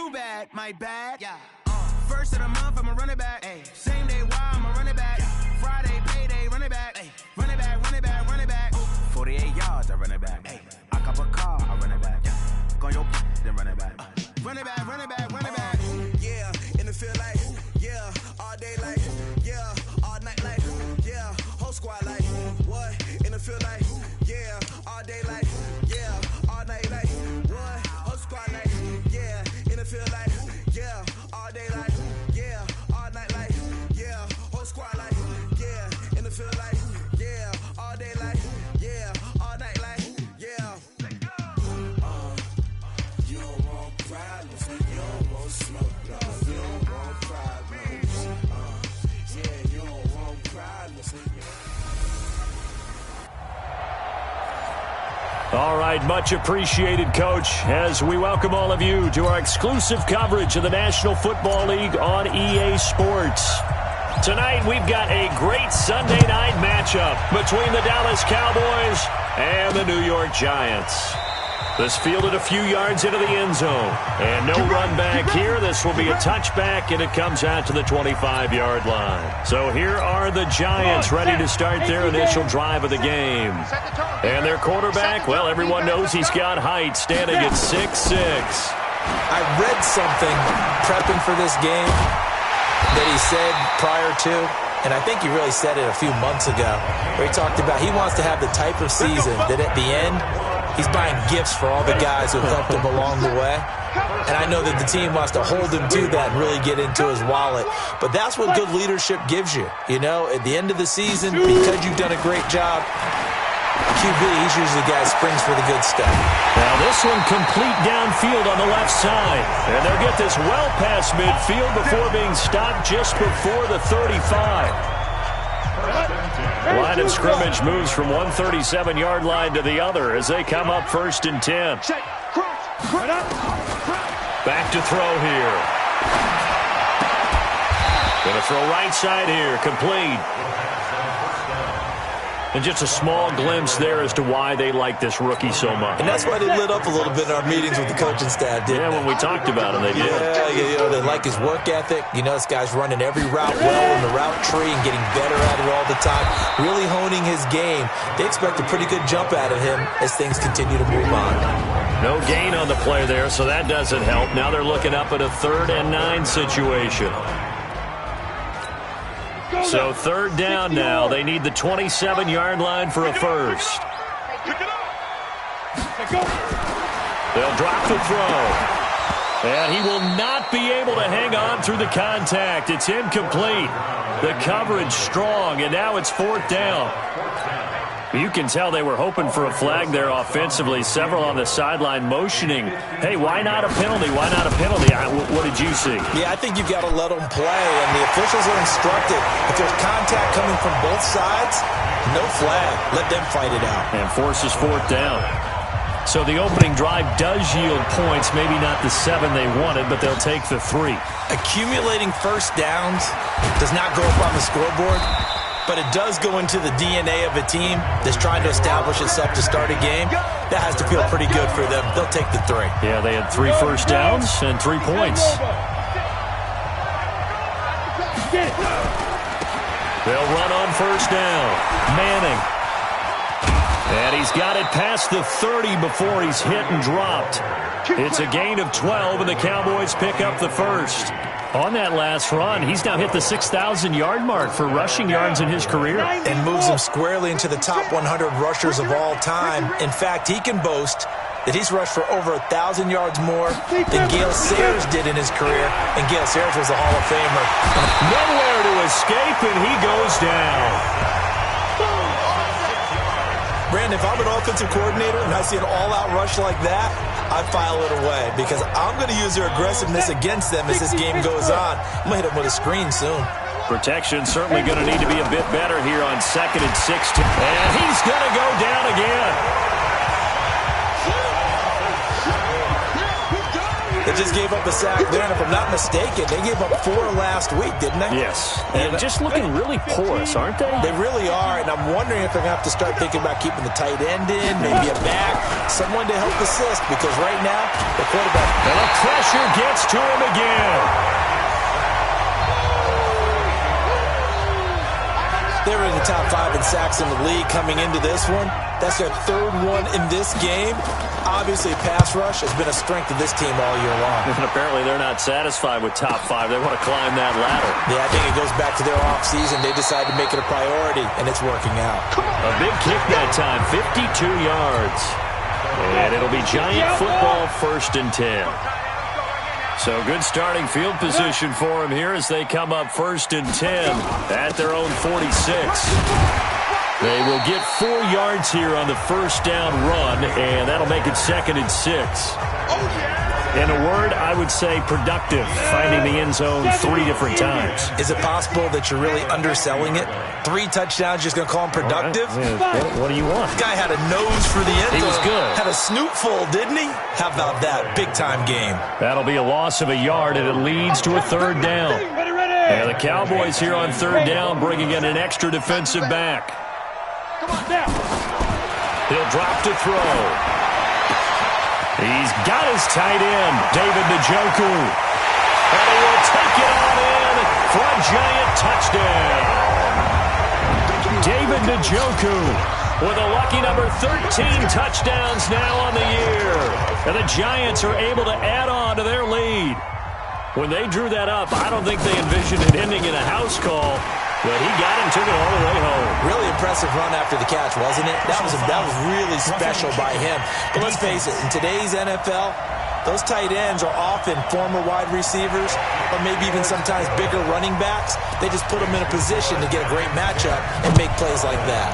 too bad, my bad. Yeah. First of the month, I'ma run it back. Ay. Same day, why I'ma run it back. Friday, payday, run it back. Ay. Run it back, run it back, run it back. 48 yards, I run it back. Ay. I cop a car, I run it back. Go on your then run it back. Run it back, run it back, run it back. Yeah, in the field like, yeah, all day like, yeah, all night like, yeah, whole squad like, what? In the field like, yeah, all day like, yeah, all night like, what? Whole squad like, yeah, in the field like, yeah, all day like, yeah, all night like, yeah, whole squad like, yeah, in the field like, yeah, all day like, yeah, all night like, yeah. You don't want problems, you don't want smoke, you don't want problems. Yeah, you don't want problems. All right, much appreciated, Coach, as we welcome all of you to our exclusive coverage of the National Football League on EA Sports. Tonight, we've got a great Sunday night matchup between the Dallas Cowboys and the New York Giants. This fielded a few yards into the end zone. And no run back here. This will be a touchback, and it comes out to the 25-yard line. So here are the Giants ready to start their initial drive of the game. And their quarterback, well, everyone knows he's got height, standing at 6'6". I read something prepping for this game that he said prior to, and I think he really said it a few months ago, where he talked about he wants to have the type of season that at the end, he's buying gifts for all the guys who helped him along the way. And I know that the team wants to hold him to that and really get into his wallet. But that's what good leadership gives you. You know, at the end of the season, because you've done a great job, QB, he's usually the guy who springs for the good stuff. Now this one complete downfield on the left side. And they'll get this well past midfield before being stopped just before the 35. Line of scrimmage moves from one 37-yard line to the other as they come up 1st and 10. Back to throw here. Going to throw right side here, complete. And just a small glimpse there as to why they like this rookie so much. And that's why they lit up a little bit in our meetings with the coaching staff, didn't they? Yeah, when we talked about him, they did. Yeah, you know, they like his work ethic. You know, this guy's running every route well in the route tree and getting better at it all the time, really honing his game. They expect a pretty good jump out of him as things continue to move on. No gain on the play there, so that doesn't help. Now they're looking up at a 3rd and 9 situation. So 3rd down now. They need the 27-yard line for a first. They'll drop the throw. And he will not be able to hang on through the contact. It's incomplete. The coverage strong, and now it's 4th down. You can tell they were hoping for a flag there offensively. Several on the sideline motioning, hey, why not a penalty? Why not a penalty? What did you see? Yeah, I think you've got to let them play, and the officials are instructed. If there's contact coming from both sides, no flag. Let them fight it out. And forces 4th down. So the opening drive does yield points, maybe not the 7 they wanted, but they'll take the 3. Accumulating first downs does not go up on the scoreboard, but it does go into the DNA of a team that's trying to establish itself to start a game. That has to feel pretty good for them. They'll take the 3. Yeah, they had 3 first downs and 3 points. They'll run on 1st down. Manning. And he's got it past the 30 before he's hit and dropped. It's a gain of 12, and the Cowboys pick up the first. On that last run, he's now hit the 6,000-yard mark for rushing yards in his career. And moves him squarely into the top 100 rushers of all time. In fact, he can boast that he's rushed for over 1,000 yards more than Gale Sayers did in his career. And Gale Sayers was a Hall of Famer. Nowhere to escape, and he goes down. Brandon, if I'm an offensive coordinator and I see an all-out rush like that, I file it away because I'm going to use their aggressiveness against them as this game goes on. I'm going to hit them with a screen soon. Protection certainly going to need to be a bit better here on 2nd and 16. And he's going to go down again. The just gave up a sack there, and if I'm not mistaken, they gave up 4 last week, didn't they? Yes. And just looking really porous, aren't they? They really are, and I'm wondering if they're going to have to start thinking about keeping the tight end in, maybe a back, someone to help assist, because right now, the quarterback... And the pressure gets to him again. They were in the top 5 in sacks in the league coming into this one. That's their 3rd one in this game. Obviously, pass rush has been a strength of this team all year long. And apparently they're not satisfied with top 5. They want to climb that ladder. Yeah, I think it goes back to their offseason. They decided to make it a priority, and it's working out. A big kick that time, 52 yards. And it'll be Giant football, 1st and 10. So good starting field position for them here as they come up 1st and 10 at their own 46. They will get 4 yards here on the 1st down run, and that'll make it 2nd and 6. In a word, I would say productive, finding the end zone 3 different times. Is it possible that you're really underselling it? 3 touchdowns, just going to call him productive? Right. What do you want? This guy had a nose for the end zone. He was good. Had a snoot full, didn't he? How about that? Big-time game. That'll be a loss of a yard, and it leads to a 3rd down. And the Cowboys here on 3rd down bringing in an extra defensive back. He'll drop to throw. He's got his tight end, David Njoku. And he will take it on in for a Giant touchdown. David Njoku with a lucky number 13 touchdowns now on the year. And the Giants are able to add on to their lead. When they drew that up, I don't think they envisioned it ending in a house call. But he got him, took it all the way home. Really impressive run after the catch, wasn't it? That was really special by him. But let's face it, in today's NFL, those tight ends are often former wide receivers or maybe even sometimes bigger running backs. They just put them in a position to get a great matchup and make plays like that.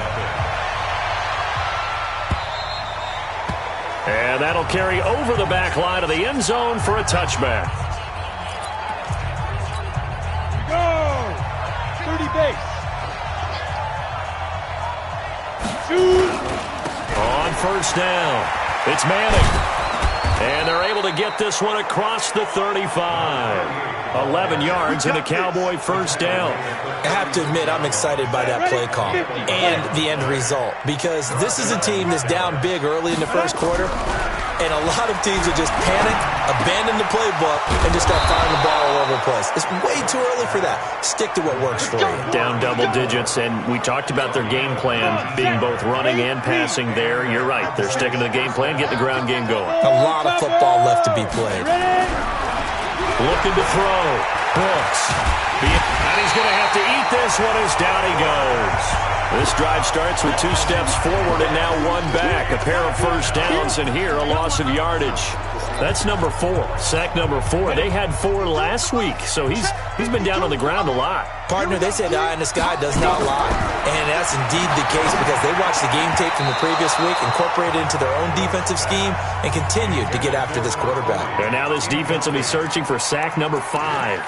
And that'll carry over the back line of the end zone for a touchback. On 1st down, it's Manning. And they're able to get this one across the 35. 11 yards and a Cowboy 1st down. I have to admit, I'm excited by that play call and the end result, because this is a team that's down big early in the 1st quarter, and a lot of teams will just panic, abandon the playbook, and just start firing the ball all over the place. It's way too early for that. Stick to what works for you. Down double digits, and we talked about their game plan being both running and passing there. You're right. They're sticking to the game plan, getting the ground game going. A lot of football left to be played. Looking to throw. Brooks. And he's going to have to eat this one as down he goes. This drive starts with 2 steps forward and now 1 back. A pair of 1st downs, and here a loss of yardage. That's number 4. Sack number 4. They had 4 last week, so he's been down on the ground a lot. Partner, they say the eye in the sky does not lie. And that's indeed the case, because they watched the game tape from the previous week, incorporated it into their own defensive scheme, and continued to get after this quarterback. And now this defense will be searching for sack number 5.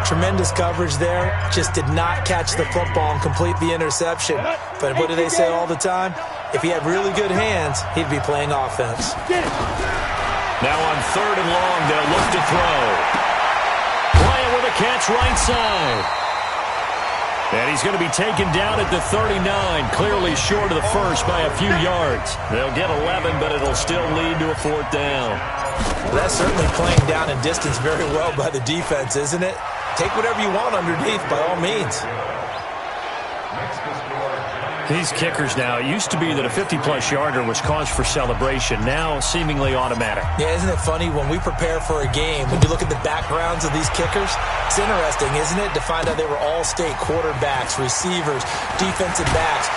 Tremendous coverage there. Just did not catch the football and complete the interception. But what do they say all the time? If he had really good hands, he'd be playing offense. Now on 3rd and long, they'll look to throw. Bryant with a catch right side. And he's going to be taken down at the 39, clearly short of the 1st by a few yards. They'll get 11, but it'll still lead to a 4th down. Well, that's certainly playing down in distance very well by the defense, isn't it? Take whatever you want underneath, by all means. These kickers now, it used to be that a 50-plus yarder was cause for celebration. Now, seemingly automatic. Yeah, isn't it funny? When we prepare for a game, when you look at the backgrounds of these kickers, it's interesting, isn't it, to find out they were all-state quarterbacks, receivers, defensive backs,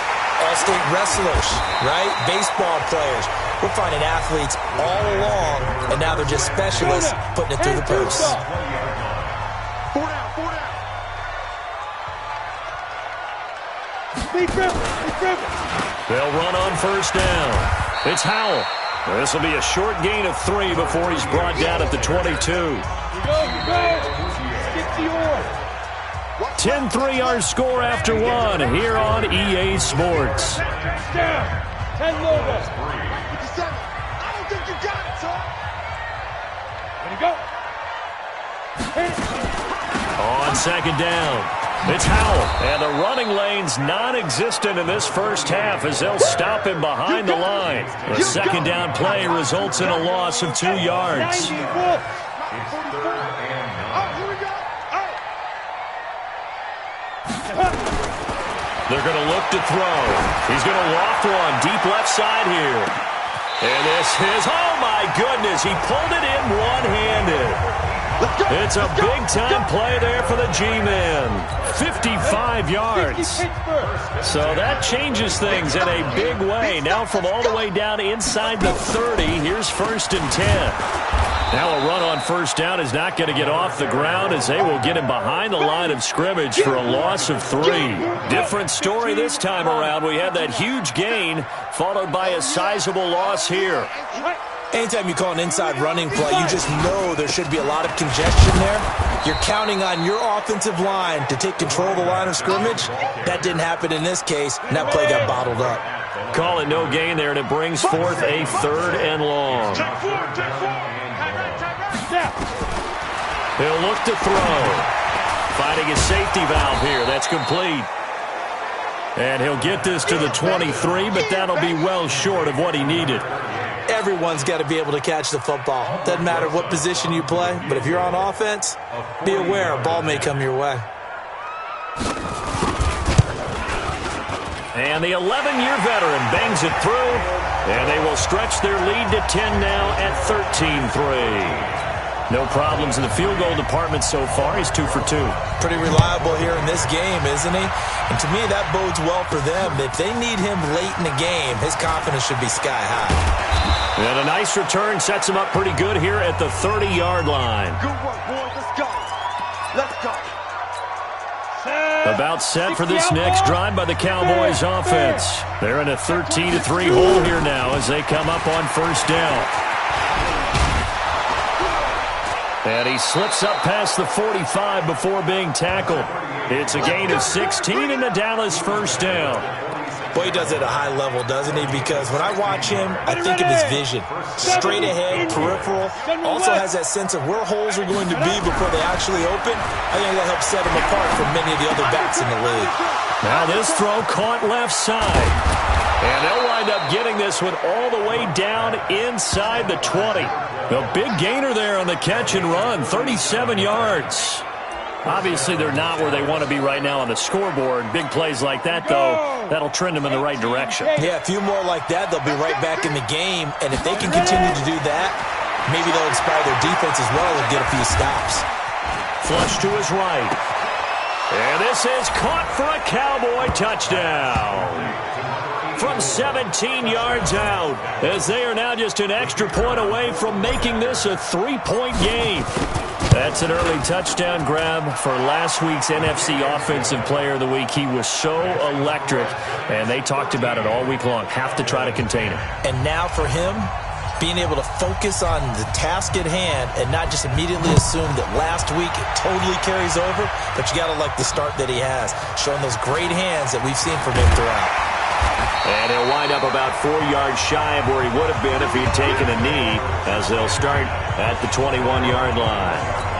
all-state wrestlers, right? Baseball players. We're finding athletes all along, and now they're just specialists putting it through the posts. They'll run on 1st down. It's Howell. This will be a short gain of 3 before he's brought down at the 22. 10-3 our score after 1 here on EA Sports. 10 logo. 57. I don't think you got it, son. On second down, it's Howell, and the running lane's non-existent in this first half as they'll stop him behind the line. The second down play results in a loss of 2 yards. They're going to look to throw. He's going to loft one deep left side here. And this is, oh my goodness, he pulled it in one-handed. It's a big-time play there for the G-Man. 55 yards. So that changes things in a big way. Now from all the way down inside the 30, here's 1st and 10. Now a run on first down is not going to get off the ground as they will get him behind the line of scrimmage for a loss of 3. Different story this time around. We had that huge gain followed by a sizable loss here. Anytime you call an inside running play, you just know there should be a lot of congestion there. You're counting on your offensive line to take control of the line of scrimmage. That didn't happen in this case, and that play got bottled up. Call it no gain there, and it brings forth a 3rd and long. He'll look to throw. Finding a safety valve here. That's complete. And he'll get this to the 23, but that'll be well short of what he needed. Everyone's got to be able to catch the football. Doesn't matter what position you play, but if you're on offense, be aware a ball may come your way. And the 11-year veteran bangs it through, and they will stretch their lead to 10 now at 13-3. No problems in the field goal department so far. He's 2 for 2. Pretty reliable here in this game, isn't he? And to me, that bodes well for them. If they need him late in the game, his confidence should be sky high. And a nice return sets him up pretty good here at the 30-yard line. Good work, boys. Let's go. Let's go. About set for this next drive by the Cowboys offense. They're in a 13-3 hole here now as they come up on first down. And he slips up past the 45 before being tackled. It's a gain of 16 and a Dallas first down. Boy, he does it at a high level, doesn't he? Because when I watch him, I think of his vision. Straight ahead, peripheral. Also has that sense of where holes are going to be before they actually open. I think that helps set him apart from many of the other backs in the league. Now this throw caught left side. And they'll wind up getting this one all the way down inside the 20. A big gainer there on the catch and run, 37 yards. Obviously, they're not where they want to be right now on the scoreboard. Big plays like that, though, that'll trend them in the right direction. Yeah, a few more like that, they'll be right back in the game. And if they can continue to do that, maybe they'll inspire their defense as well and get a few stops. Flush to his right. And this is caught for a Cowboy touchdown. From 17 yards out, as they are now just an extra point away from making this a 3-point game. That's an early touchdown grab for last week's NFC Offensive Player of the Week. He was so electric, and they talked about it all week long. Have to try to contain him. And now for him, being able to focus on the task at hand and not just immediately assume that last week it totally carries over, but you got to like the start that he has, showing those great hands that we've seen from him throughout. And he'll wind up about 4 yards shy of where he would have been if he had taken a knee, as they'll start at the 21-yard line.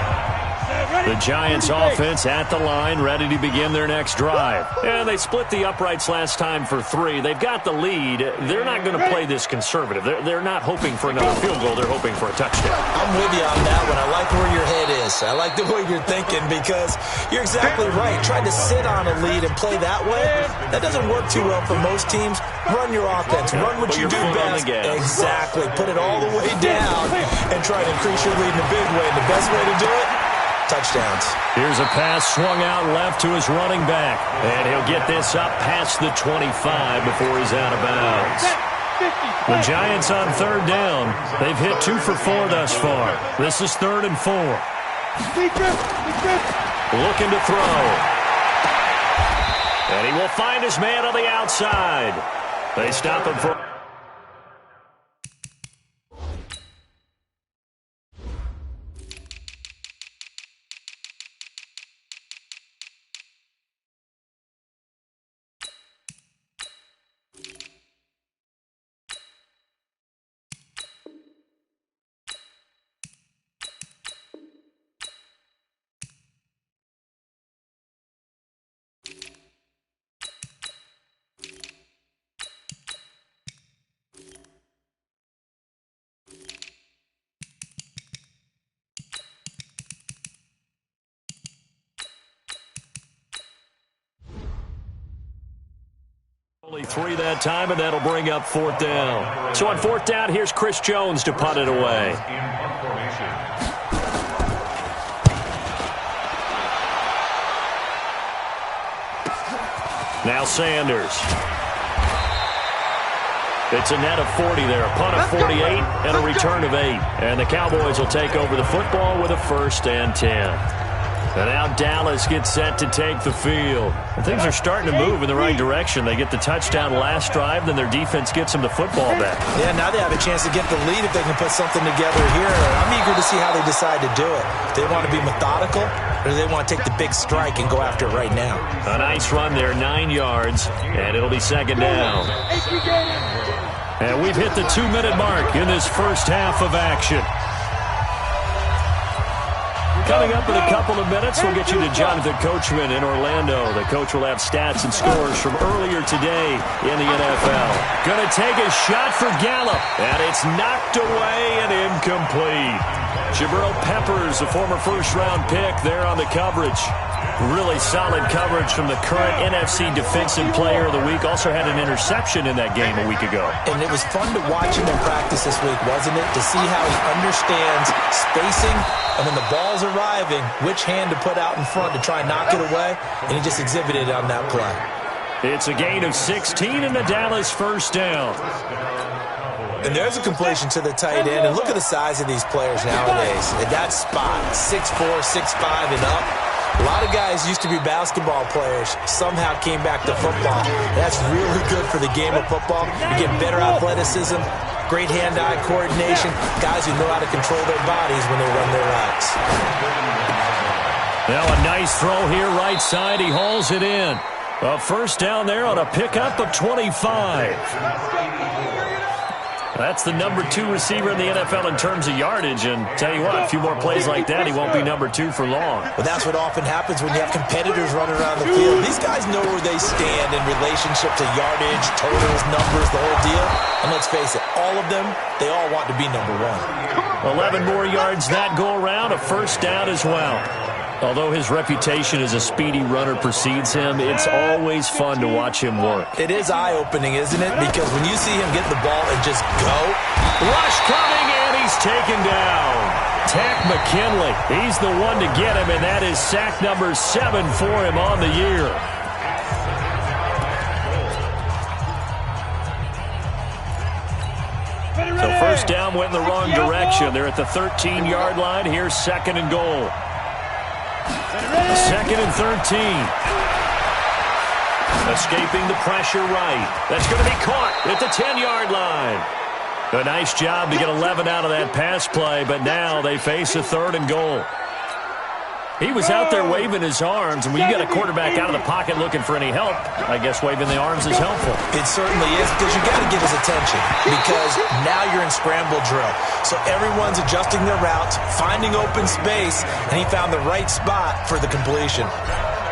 The Giants offense at the line, ready to begin their next drive. And they split the uprights last time for 3. They've got the lead. They're not going to play this conservative. They're not hoping for another field goal. They're hoping for a touchdown. I'm with you on that one. I like where your head is. I like the way you're thinking because you're exactly right. Trying to sit on a lead and play that way, that doesn't work too well for most teams. Run your offense. Run what you do best. Exactly. Put it all the way down and try to increase your lead in a big way. And the best way to do it, touchdowns. Here's a pass swung out left to his running back. And he'll get this up past the 25 before he's out of bounds. The Giants on third down. They've hit 2 for 4 thus far. This is 3rd and 4. Looking to throw. And he will find his man on the outside. They stop him for... Three that time, and that'll bring up fourth down. So on fourth down, here's Chris Jones to punt it away. Now Sanders. It's a net of 40 there. A punt of 48 and a return of 8. And the Cowboys will take over the football with a 1st and 10. And now Dallas gets set to take the field. And things are starting to move in the right direction. They get the touchdown last drive, then their defense gets them the football back. Yeah, now they have a chance to get the lead if they can put something together here. I'm eager to see how they decide to do it. Do they want to be methodical, or do they want to take the big strike and go after it right now? A nice run there, 9 yards, and it'll be 2nd down. And we've hit the 2-minute mark in this first half of action. Coming up in a couple of minutes, we'll get you to Jonathan Coachman in Orlando. The coach will have stats and scores from earlier today in the NFL. Going to take a shot for Gallup, and it's knocked away and incomplete. Jabril Peppers, a former first-round pick, there on the coverage. Really solid coverage from the current NFC Defensive Player of the Week. Also had an interception in that game a week ago. And it was fun to watch him in practice this week, wasn't it? To see how he understands spacing, and when the ball's arriving, which hand to put out in front to try and knock it away. And he just exhibited it on that play. It's a gain of 16 and the Dallas 1st down. And there's a completion to the tight end. And look at the size of these players nowadays. At that spot, 6'4", 6'5", and up. A lot of guys used to be basketball players, somehow came back to football. That's really good for the game of football. You get better athleticism, great hand-eye coordination, guys who know how to control their bodies when they run their routes. Now a nice throw here, right side. He hauls it in. A 1st down there on a pickup of 25. That's the number 2 receiver in the NFL in terms of yardage. And tell you what, a few more plays like that, he won't be number 2 for long. Well, that's what often happens when you have competitors running around the field. These guys know where they stand in relationship to yardage, totals, numbers, the whole deal. And let's face it, all of them, they all want to be number 1. 11 more yards that go around, a 1st down as well. Although his reputation as a speedy runner precedes him, it's always fun to watch him work. It is eye-opening, isn't it? Because when you see him get the ball and just go. Rush coming, and he's taken down. Tack McKinley, he's the one to get him, and that is sack number 7 for him on the year. So 1st down went in the wrong direction. They're at the 13-yard line. Here's 2nd and goal. 2nd and 13. Escaping the pressure right. That's going to be caught at the 10-yard line. A nice job to get 11 out of that pass play, but now they face a 3rd and goal. He was out there waving his arms, and when you get a quarterback out of the pocket looking for any help, I guess waving the arms is helpful. It certainly is, because you got to get his attention, because now you're in scramble drill. So everyone's adjusting their routes, finding open space, and he found the right spot for the completion.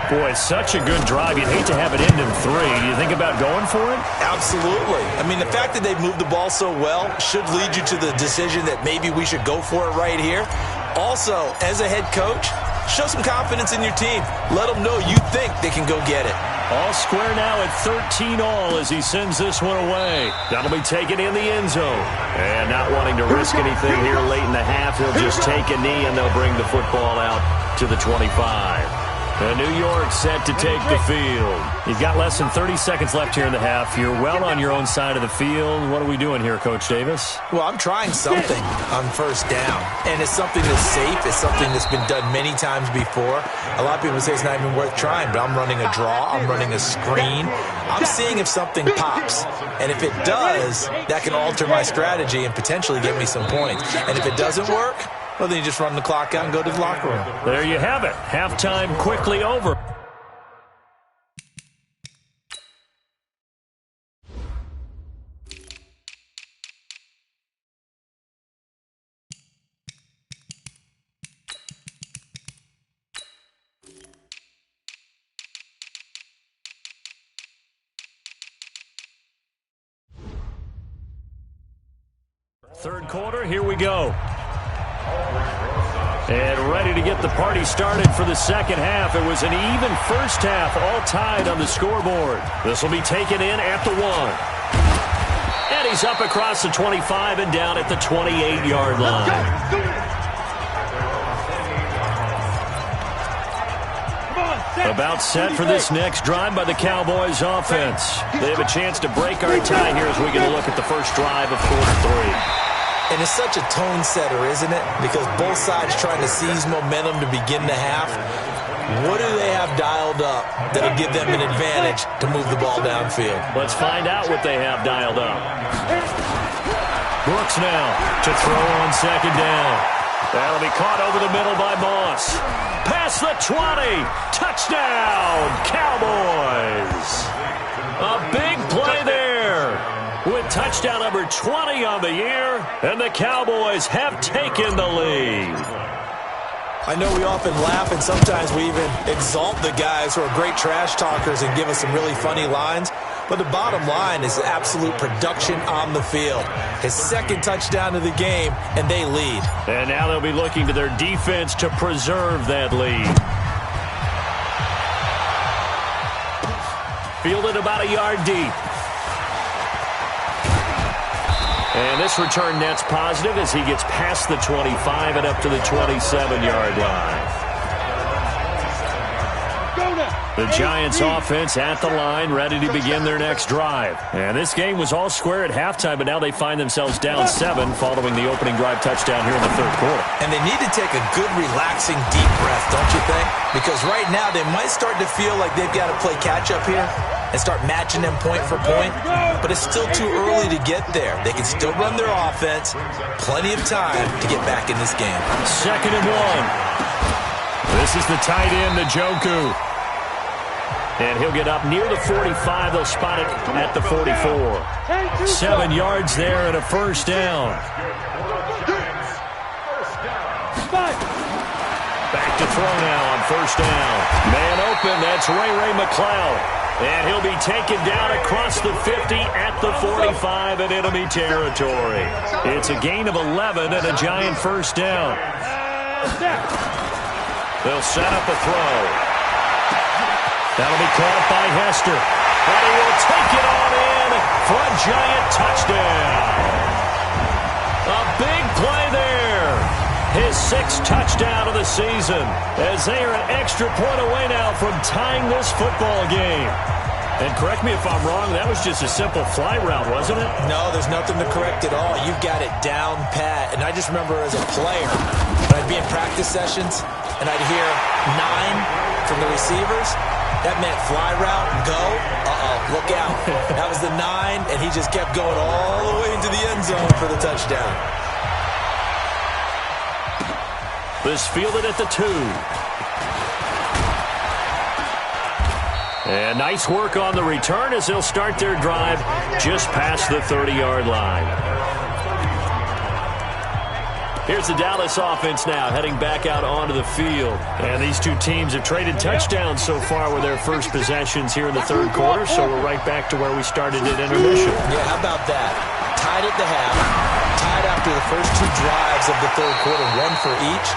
Boy, such a good drive. You'd hate to have it end in 3. Do you think about going for it? Absolutely. I mean, the fact that they've moved the ball so well should lead you to the decision that maybe we should go for it right here. Also, as a head coach, show some confidence in your team. Let them know you think they can go get it. All square now at 13 all as he sends this one away. That'll be taken in the end zone. And not wanting to risk anything here late in the half, he'll just take a knee and they'll bring the football out to the 25. And New York set to take the field. You've got less than 30 seconds left here in the half. You're well on your own side of the field. What are we doing here, Coach Davis? Well, I'm trying something on 1st down. And it's something that's safe. It's something that's been done many times before. A lot of people say it's not even worth trying, but I'm running a draw. I'm running a screen. I'm seeing if something pops. And if it does, that can alter my strategy and potentially get me some points. And if it doesn't work, well, then you just run the clock out and go to the locker room. There you have it. Halftime quickly over. Third quarter, here we go. And ready to get the party started for the second half. It was an even first half, all tied on the scoreboard. This will be taken in at the 1. And he's up across the 25 and down at the 28-yard line. About set for this next drive by the Cowboys offense. They have a chance to break our tie here as we get a look at the first drive of quarter 3. And it's such a tone setter, isn't it? Because both sides trying to seize momentum to begin the half. What do they have dialed up that'll give them an advantage to move the ball downfield? Let's find out what they have dialed up. Brooks now to throw on second down. That'll be caught over the middle by Moss. Past the 20. Touchdown, Cowboys. A big play there. With touchdown number 20 on the year, and the Cowboys have taken the lead. I know we often laugh, and sometimes we even exalt the guys who are great trash talkers and give us some really funny lines. But the bottom line is absolute production on the field. His second touchdown of the game, and they lead. And now they'll be looking to their defense to preserve that lead. Fielded about a yard deep. And this return net's positive as he gets past the 25 and up to the 27-yard line. The Giants offense at the line, ready to begin their next drive. And this game was all square at halftime, but now they find themselves down 7 following the opening drive touchdown here in the third quarter. And they need to take a good, relaxing, deep breath, don't you think? Because right now they might start to feel like they've got to play catch-up here and start matching them point for point. But it's still too early to get there. They can still run their offense. Plenty of time to get back in this game. 2nd and 1. This is the tight end, Njoku. And he'll get up near the 45. They'll spot it at the 44. 7 yards there and a first down. Back to throw now on first down. Man open, that's Ray McLeod. And he'll be taken down across the 50 at the 45 in enemy territory. It's a gain of 11 and a Giant first down. They'll set up a throw. That'll be caught by Hester. And he will take it on in for a Giant touchdown. A big play there. His 6th touchdown of the season as they are an extra point away now from tying this football game. And correct me if I'm wrong, that was just a simple fly route, wasn't it? No, there's nothing to correct at all. You've got it down pat. And I just remember as a player, when I'd be in practice sessions and I'd hear 9 from the receivers, that meant fly route, go, look out. That was the 9, and he just kept going all the way into the end zone for the touchdown. This fielded at the 2. And nice work on the return as they'll start their drive just past the 30-yard line. Here's the Dallas offense now heading back out onto the field. And these two teams have traded touchdowns so far with their first possessions here in the third quarter, so we're right back to where we started at intermission. Yeah, how about that? Tied at the half, tied after the first 2 drives of the third quarter, 1 for each.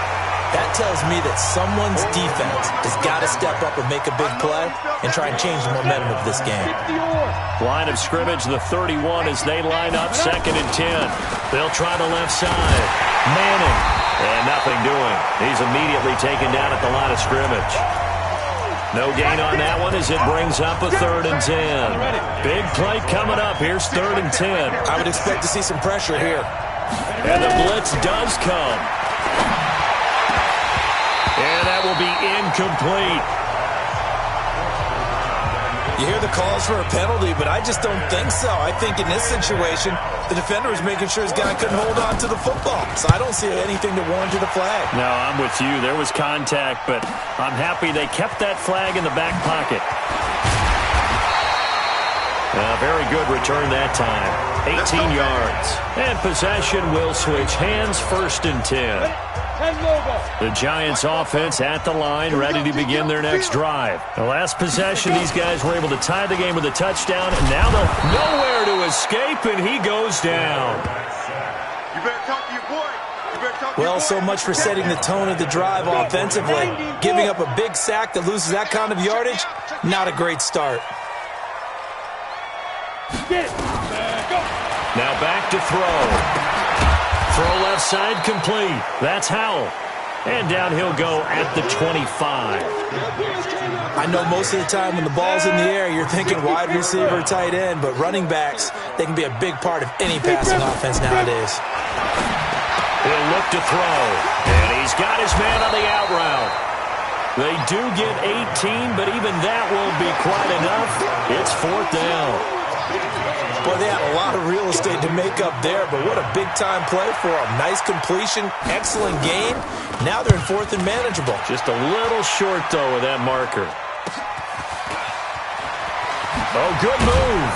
That tells me that someone's defense has got to step up and make a big play and try and change the momentum of this game. Line of scrimmage, the 31 as they line up 2nd and 10. They'll try the left side. Manning. And nothing doing. He's immediately taken down at the line of scrimmage. No gain on that one as it brings up a 3rd and 10. Big play coming up. Here's 3rd and 10. I would expect to see some pressure here. And the blitz does come. And that will be incomplete. You hear the calls for a penalty, but I just don't think so. I think in this situation, the defender was making sure his guy couldn't hold on to the football. So I don't see anything that warranted a flag. No, I'm with you. There was contact, but I'm happy they kept that flag in the back pocket. Very good return that time. 18 yards. And possession will switch hands, 1st and 10. The Giants offense at the line, ready to begin their next drive. The last possession, these guys were able to tie the game with a touchdown, and now they'll nowhere to escape, and he goes down. You better talk to your boy. Well, so much for setting the tone of the drive offensively. Giving up a big sack that loses that kind of yardage, not a great start. Now back to throw. Throw left side complete. That's Howell. And down he'll go at the 25. I know most of the time when the ball's in the air, you're thinking wide receiver, tight end, but running backs, they can be a big part of any passing offense nowadays. He'll look to throw, and he's got his man on the out route. They do get 18, but even that won't be quite enough. It's 4th down. Boy, they had a lot of real estate to make up there, but what a big-time play for them. Nice completion, excellent gain. Now they're in 4th and manageable. Just a little short, though, of that marker. Oh, good move.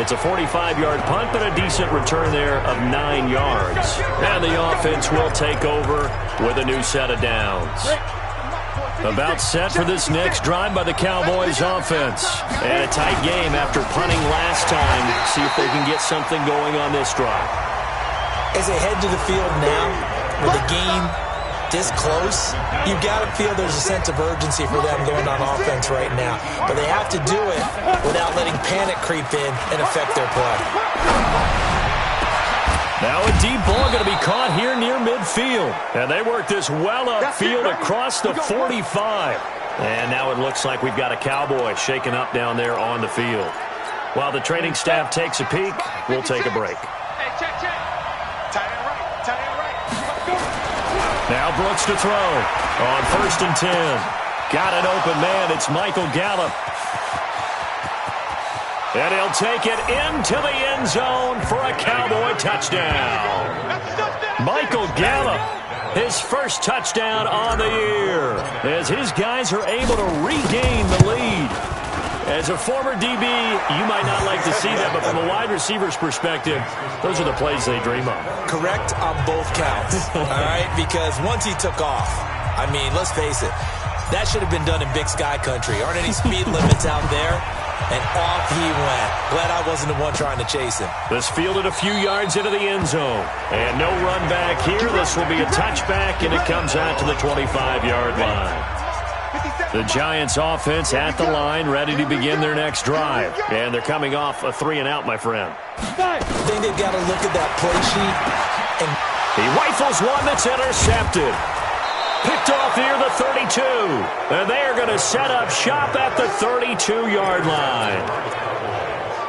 It's a 45-yard punt, but a decent return there of 9 yards. And the offense will take over with a new set of downs. About set for this next drive by the Cowboys offense. And a tight game after punting last time. See if they can get something going on this drive. As they head to the field now, with the game this close, you've got to feel there's a sense of urgency for them going on offense right now. But they have to do it without letting panic creep in and affect their play. Now a deep ball going to be caught here near midfield. And they work this well upfield across the 45. And now it looks like we've got a Cowboy shaken up down there on the field. While the training staff takes a peek, we'll take a break. Hey, check. Tight end right. Now Brooks to throw on 1st and 10. Got an open man. It's Michael Gallup. And he'll take it into the end zone for a Cowboy touchdown. Michael Gallup, his first touchdown on the year, as his guys are able to regain the lead. As a former DB, you might not like to see that, but from a wide receiver's perspective, those are the plays they dream of. Correct on both counts, all right? Because once he took off, I mean, let's face it, that should have been done in Big Sky Country. Aren't any speed limits out there? And off he went. Glad I wasn't the one trying to chase him. This fielded a few yards into the end zone. And no run back here. This will be a touchback, and it comes out to the 25-yard line. The Giants offense at the line, ready to begin their next drive. And they're coming off a 3-and-out, my friend. I think they've got to look at that play sheet. And he rifles one that's intercepted. Picked off near the 32. And they are going to set up shop at the 32-yard line.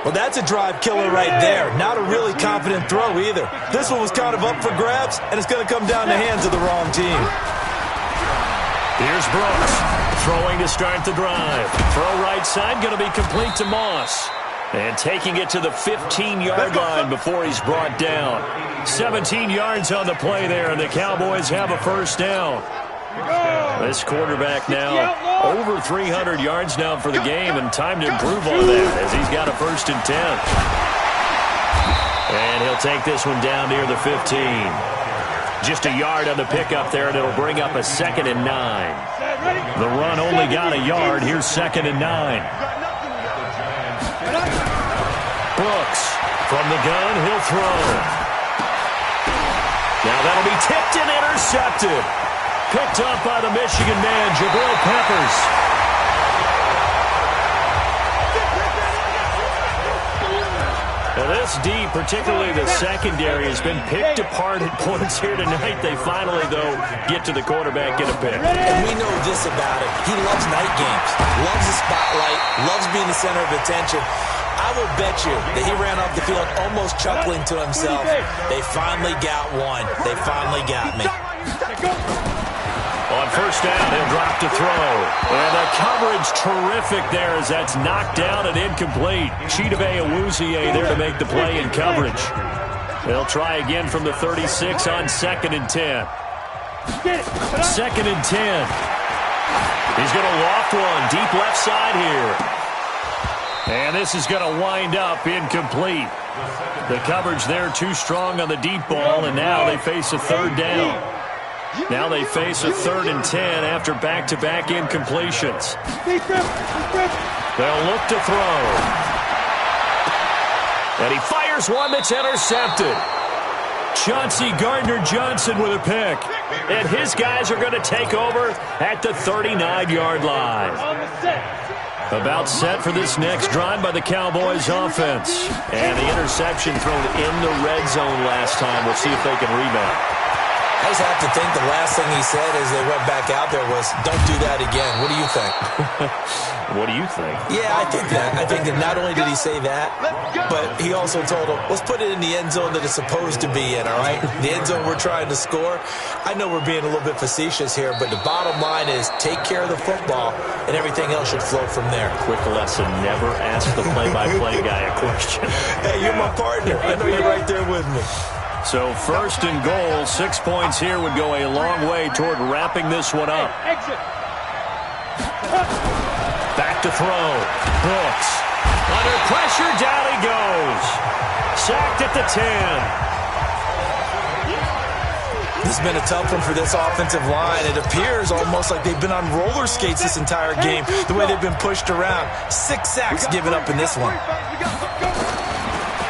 Well, that's a drive killer right there. Not a really confident throw either. This one was kind of up for grabs, and it's going to come down the hands of the wrong team. Here's Brooks, throwing to start the drive. Throw right side, going to be complete to Moss. And taking it to the 15-yard line before he's brought down. 17 yards on the play there, and the Cowboys have a first down. This quarterback now over 300 yards now for the game, and time to improve on that as he's got a 1st and 10. And he'll take this one down near the 15. Just a yard on the pickup there, and it'll bring up a 2nd and 9. The run only got a yard. Here's 2nd and 9. Brooks from the gun, he'll throw. Now that'll be tipped and intercepted. Picked up by the Michigan man, Jabril Peppers. Now this D, particularly the secondary, has been picked apart at points here tonight. They finally, though, get to the quarterback, get a pick. And we know this about him. He loves night games, loves the spotlight, loves being the center of attention. I will bet you that he ran off the field almost chuckling to himself. They finally got one. They finally got me. On first down, he'll drop to throw. And the coverage terrific there as that's knocked down and incomplete. Chidobe Awuzie there to make the play in coverage. They'll try again from the 36 on 2nd and 10. 2nd and 10. He's going to loft one deep left side here. And this is going to wind up incomplete. The coverage there too strong on the deep ball, and now they face a 3rd down. Now they face a 3rd and 10 after back-to-back incompletions. They'll look to throw. And he fires one that's intercepted. Chauncey Gardner-Johnson with a pick. And his guys are going to take over at the 39-yard line. About set for this next drive by the Cowboys offense. And the interception thrown in the red zone last time. We'll see if they can rebound. I just have to think the last thing he said as they went back out there was, don't do that again. What do you think? What do you think? Yeah, I think that. I think that not only did he say that, but he also told him, let's put it in the end zone that it's supposed to be in, all right? The end zone we're trying to score. I know we're being a little bit facetious here, but the bottom line is take care of the football, and everything else should flow from there. Quick lesson, never ask the play-by-play guy a question. Hey, you're my partner. I know you're right there with me. So first and goal, 6 points here would go a long way toward wrapping this one up. Back to throw. Brooks. Under pressure, down he goes. Sacked at the 10. This has been a tough one for this offensive line. It appears almost like they've been on roller skates this entire game, the way they've been pushed around. 6 sacks given up in this one.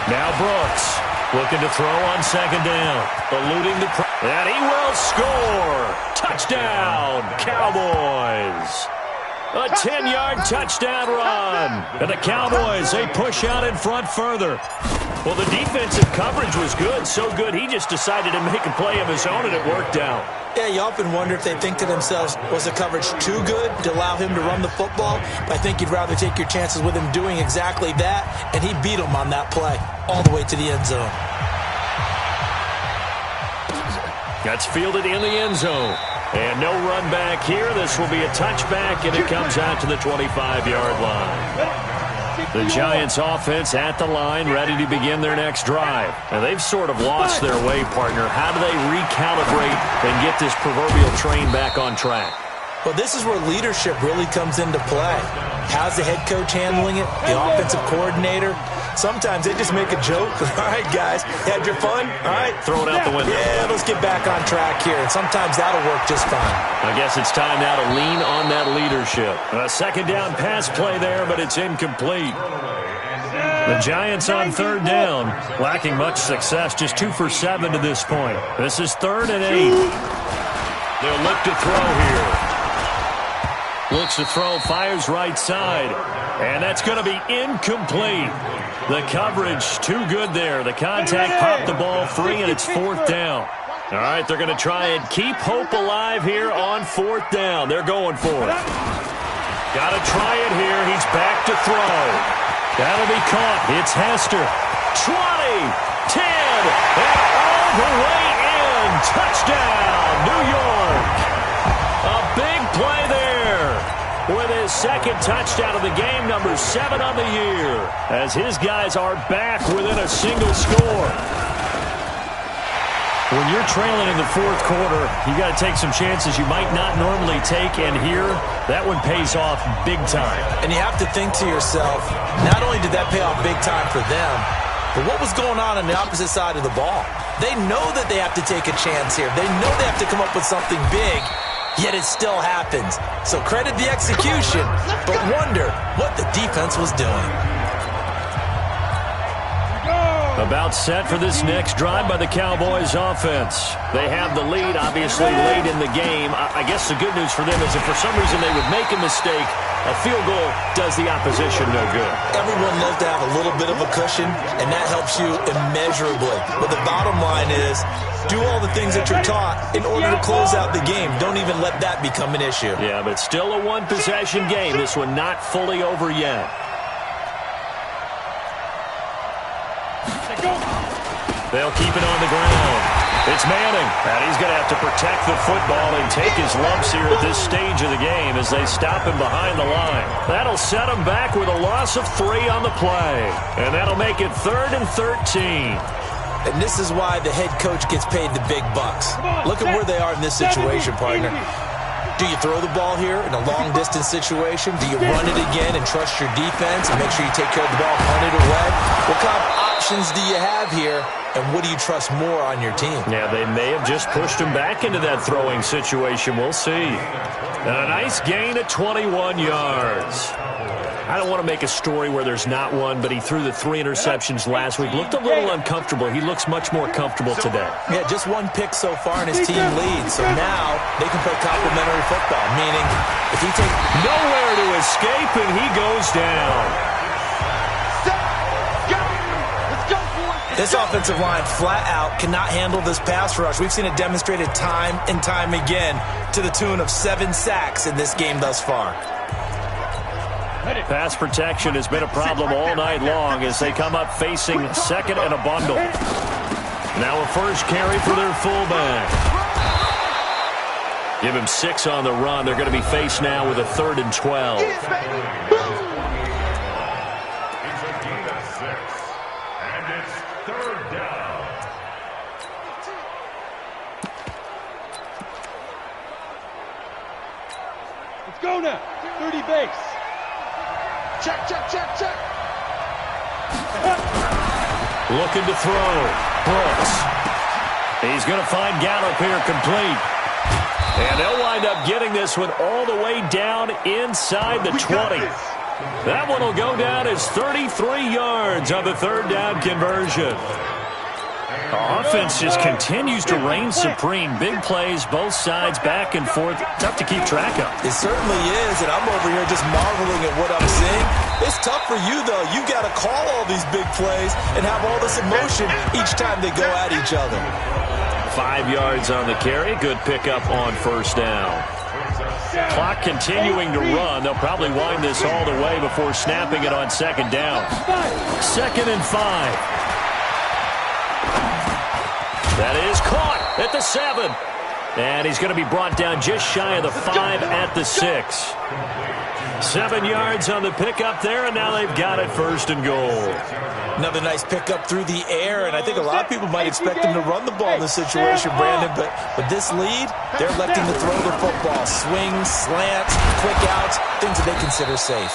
Now Brooks. Looking to throw on second down. Eluding the pressure. And he will score. Touchdown, Cowboys. A 10-yard touchdown run. And the Cowboys, they push out in front further. Well, the defensive coverage was good. So good, he just decided to make a play of his own, and it worked out. Yeah, you often wonder if they think to themselves, was the coverage too good to allow him to run the football? But I think you'd rather take your chances with him doing exactly that, and he beat him on that play all the way to the end zone. That's fielded in the end zone. And no run back here. This will be a touchback, and it comes out to the 25-yard line. The Giants offense at the line, ready to begin their next drive. And they've sort of lost their way, partner. How do they recalibrate and get this proverbial train back on track? Well, this is where leadership really comes into play. How's the head coach handling it? The offensive coordinator? Sometimes they just make a joke. All right, guys, had your fun? All right. Throw it out the window. Yeah, let's get back on track here. And sometimes that'll work just fine. I guess it's time now to lean on that leadership. A second down pass play there, but it's incomplete. The Giants on third down, lacking much success, just 2 for 7 to this point. This is 3rd and 8. They'll look to throw here. Looks to throw, fires right side. And that's going to be incomplete. The coverage too good there. The contact popped the ball free, and it's 4th down. All right, they're going to try and keep hope alive here on 4th down. They're going for it. Got to try it here. He's back to throw. That'll be caught. It's Hester. 20, 10, and all the way in. Touchdown, New York. A big play there with his second touchdown of the game, number 7 on the year, as his guys are back within a single score. When you're trailing in the 4th quarter, you got to take some chances you might not normally take, and here, that one pays off big time. And you have to think to yourself, not only did that pay off big time for them, but what was going on the opposite side of the ball? They know that they have to take a chance here. They know they have to come up with something big, yet it still happens. So credit the execution, but wonder what the defense was doing. About set for this next drive by the Cowboys offense. They have the lead, obviously, late in the game. I guess the good news for them is if for some reason they would make a mistake, a field goal does the opposition no good. Everyone loves to have a little bit of a cushion, and that helps you immeasurably. But the bottom line is, do all the things that you're taught in order to close out the game. Don't even let that become an issue. Yeah, but it's still a one-possession game. This one not fully over yet. They'll keep it on the ground. It's Manning, and he's going to have to protect the football and take his lumps here at this stage of the game as they stop him behind the line. That'll set him back with a loss of 3 on the play, and that'll make it 3rd and 13. And this is why the head coach gets paid the big bucks. Look at where they are in this situation, partner. Do you throw the ball here in a long-distance situation? Do you run it again and trust your defense and make sure you take care of the ball, punt it away? What kind of options do you have here, and what do you trust more on your team? Yeah, they may have just pushed him back into that throwing situation. We'll see. And a nice gain at 21 yards. I don't want to make a story where there's not one, but he threw the 3 interceptions last week. Looked a little uncomfortable. He looks much more comfortable today. Yeah, just 1 pick so far, and his team leads. So now they can play complimentary football, meaning if he takes nowhere to escape, and he goes down. This offensive line flat out cannot handle this pass rush. We've seen it demonstrated time and time again to the tune of 7 sacks in this game thus far. Pass protection has been a problem all night long as they come up facing second and a bundle. Now a first carry for their fullback. Give him 6 on the run. They're going to be faced now with a 3rd and 12. Let's go now. 30 base. Check. Looking to throw. Brooks. He's going to find Gallup here complete. And they'll wind up getting this one all the way down inside the 20. That one will go down as 33 yards on the 3rd down conversion. Offense just continues to reign supreme. Big plays, both sides, back and forth. Tough to keep track of. It certainly is, and I'm over here just marveling at what I'm seeing. It's tough for you, though. You got to call all these big plays and have all this emotion each time they go at each other. 5 yards on the carry. Good pickup on 1st down. Clock continuing to run. They'll probably wind this all the way before snapping it on 2nd down. 2nd and 5. That is caught at the 7. And he's going to be brought down just shy of the 5 at the 6. 7 yards on the pickup there, and now they've got it 1st and goal. Another nice pickup through the air, and I think a lot of people might expect them to run the ball in this situation, Brandon, but with this lead, they're electing to throw the football. Swings, slants, quick outs, things that they consider safe.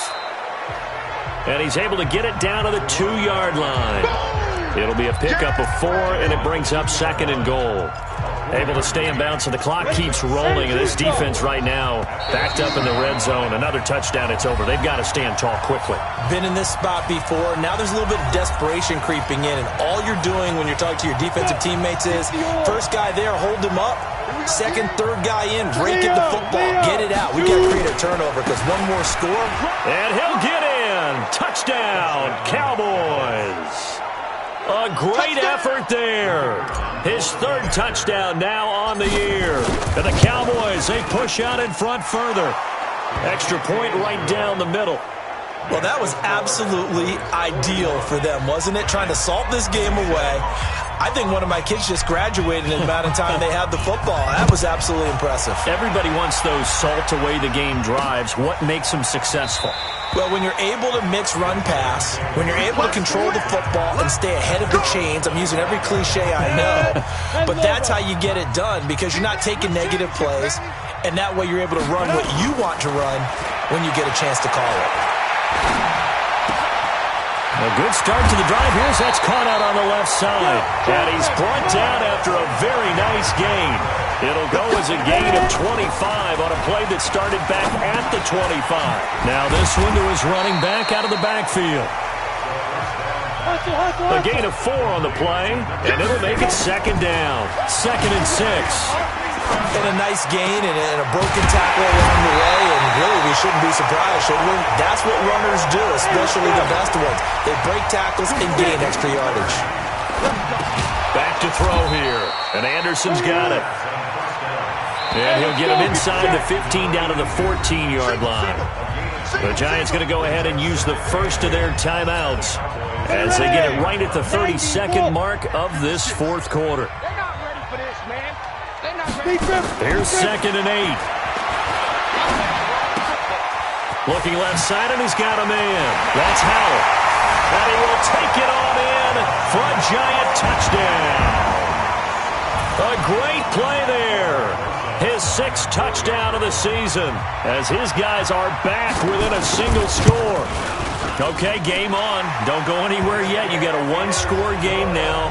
And he's able to get it down to the 2-yard line. It'll be a pickup of 4, and it brings up 2nd and goal. Able to stay in bounds, and the clock keeps rolling. And this defense right now backed up in the red zone. Another touchdown, it's over. They've got to stand tall quickly. Been in this spot before. Now there's a little bit of desperation creeping in, and all you're doing when you're talking to your defensive teammates is first guy there, hold him up. Second, third guy in, rake at the football. Get it out. We've got to create a turnover because one more score. And he'll get in. Touchdown, Cowboys. A great effort there. His 3rd touchdown now on the year. And the Cowboys, they push out in front further. Extra point right down the middle. Well, that was absolutely ideal for them, wasn't it? Trying to salt this game away. I think one of my kids just graduated in the amount of time they had the football. That was absolutely impressive. Everybody wants those salt-away-the-game drives. What makes them successful? Well, when you're able to mix run-pass, when you're able to control the football and stay ahead of the chains, I'm using every cliche I know, but that's how you get it done because you're not taking negative plays, and that way you're able to run what you want to run when you get a chance to call it. A good start to the drive here as that's caught out on the left side. And he's brought down after a very nice gain. It'll go as a gain of 25 on a play that started back at the 25. Now this one to his running back out of the backfield. A gain of 4 on the play, and it'll make it 2nd down. 2nd and 6. And a nice gain and a broken tackle along the way, and really we shouldn't be surprised, should we? That's what runners do, especially the best ones. They break tackles and gain extra yardage. Back to throw here, and Anderson's got it. And he'll get him inside the 15 down to the 14-yard line. The Giants going to go ahead and use the first of their timeouts as they get it right at the 32nd mark of this 4th quarter. Here's 2nd and 8. Looking left side, and he's got a man. That's Howell. And he will take it on in for a Giant touchdown. A great play there. His 6th touchdown of the season as his guys are back within a single score. Okay, game on. Don't go anywhere yet. You got a 1-score game now.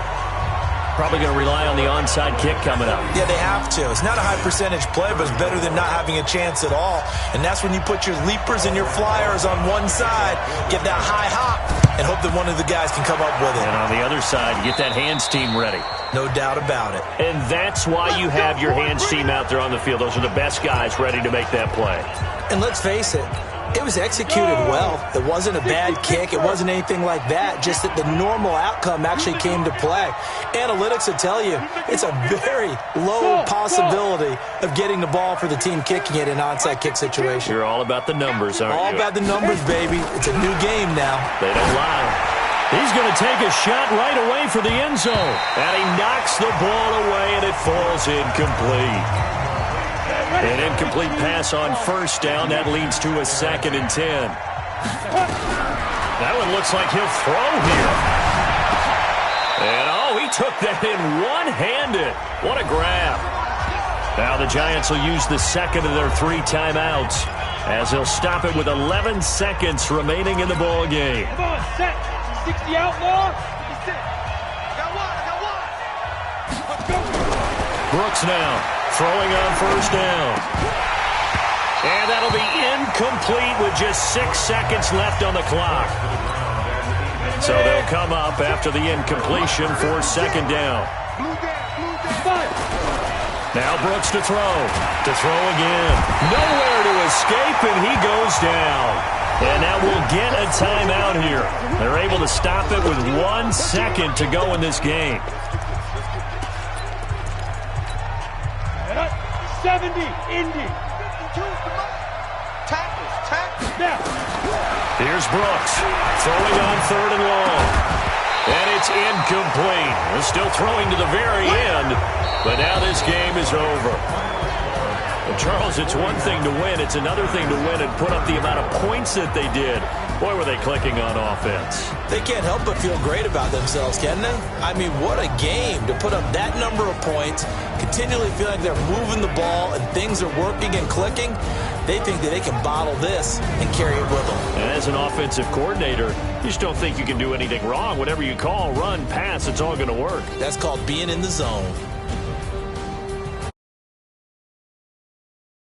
Probably going to rely on the onside kick coming up. Yeah, they have to. It's not a high percentage play, but it's better than not having a chance at all. And that's when you put your leapers and your flyers on one side, get that high hop, and hope that one of the guys can come up with it. And on the other side, get that hands team ready. No doubt about it. And that's why you have your hands team out there on the field. Those are the best guys ready to make that play. And let's face it, it was executed well. It wasn't a bad kick. It wasn't anything like that. Just that the normal outcome actually came to play. Analytics will tell you it's a very low possibility of getting the ball for the team kicking it in an onside kick situation. You're all about the numbers, aren't you? All about the numbers, baby. It's a new game now. They don't lie. He's going to take a shot right away for the end zone. And he knocks the ball away, and it falls incomplete. An incomplete pass on first down. That leads to a 2nd and 10. That one looks like he'll throw here. And, he took that in one-handed. What a grab. Now the Giants will use the second of their 3 timeouts as they'll stop it with 11 seconds remaining in the ball game. Come on, set. 60 outlaw. Got one. Let's go. Brooks now. Throwing on first down. And that'll be incomplete with just 6 seconds left on the clock. So they'll come up after the incompletion for 2nd down. Now Brooks to throw. To throw again. Nowhere to escape, and he goes down. And now we'll get a timeout here. They're able to stop it with 1 second to go in this game. 70, Indy. Tackles. Now. Here's Brooks throwing on 3rd and long. And it's incomplete. They're still throwing to the very end, but now this game is over. Well, Charles, it's one thing to win. It's another thing to win and put up the amount of points that they did. Boy, were they clicking on offense. They can't help but feel great about themselves, can they? I mean, what a game to put up that number of points, continually feel like they're moving the ball and things are working and clicking. They think that they can bottle this and carry it with them. And as an offensive coordinator, you just don't think you can do anything wrong. Whatever you call, run, pass, it's all going to work. That's called being in the zone.